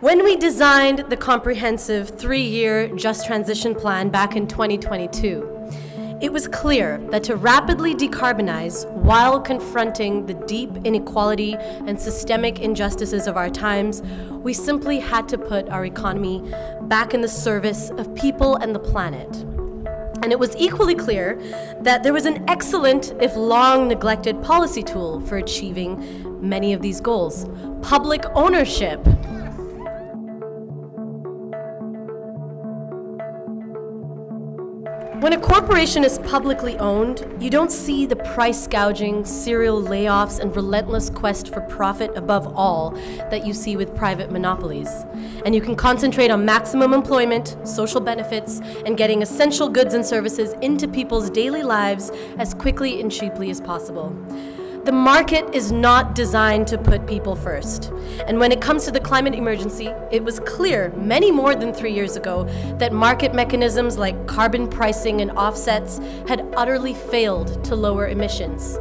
When we designed the comprehensive 3-year Just Transition Plan back in 2022, it was clear that to rapidly decarbonize while confronting the deep inequality and systemic injustices of our times, we simply had to put our economy back in the service of people and the planet. And it was equally clear that there was an excellent, if long neglected, policy tool for achieving many of these goals: public ownership. When a corporation is publicly owned, you don't see the price gouging, serial layoffs, and relentless quest for profit above all that you see with private monopolies. And you can concentrate on maximum employment, social benefits, and getting essential goods and services into people's daily lives as quickly and cheaply as possible. The market is not designed to put people first. And when it comes to the climate emergency, it was clear, many more than 3 years ago, that market mechanisms like carbon pricing and offsets had utterly failed to lower emissions.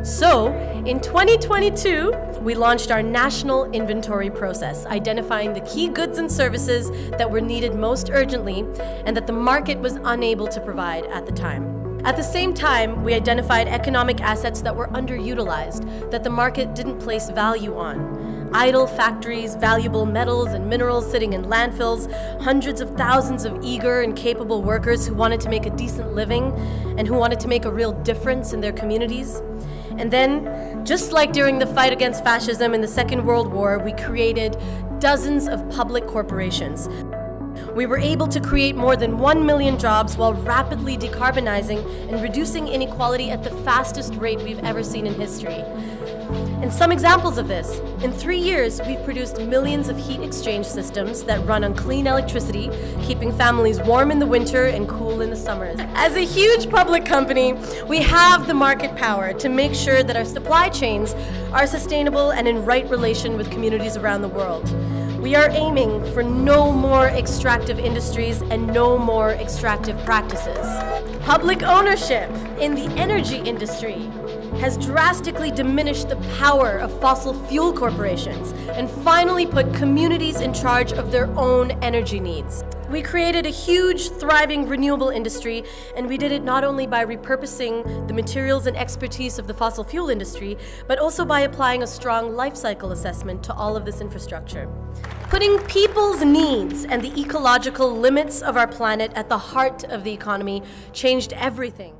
So, in 2022, we launched our national inventory process, identifying the key goods and services that were needed most urgently and that the market was unable to provide at the time. At the same time, we identified economic assets that were underutilized, that the market didn't place value on. Idle factories, valuable metals and minerals sitting in landfills, hundreds of thousands of eager and capable workers who wanted to make a decent living and who wanted to make a real difference in their communities. And then, just like during the fight against fascism in the Second World War, we created dozens of public corporations. We were able to create more than 1 million jobs while rapidly decarbonizing and reducing inequality at the fastest rate we've ever seen in history. And some examples of this: in 3 years, we've produced millions of heat exchange systems that run on clean electricity, keeping families warm in the winter and cool in the summers. As a huge public company, we have the market power to make sure that our supply chains are sustainable and in right relation with communities around the world. We are aiming for no more extractive industries and no more extractive practices. Public ownership in the energy industry has drastically diminished the power of fossil fuel corporations and finally put communities in charge of their own energy needs. We created a huge, thriving renewable industry, and we did it not only by repurposing the materials and expertise of the fossil fuel industry, but also by applying a strong life cycle assessment to all of this infrastructure. Putting people's needs and the ecological limits of our planet at the heart of the economy changed everything.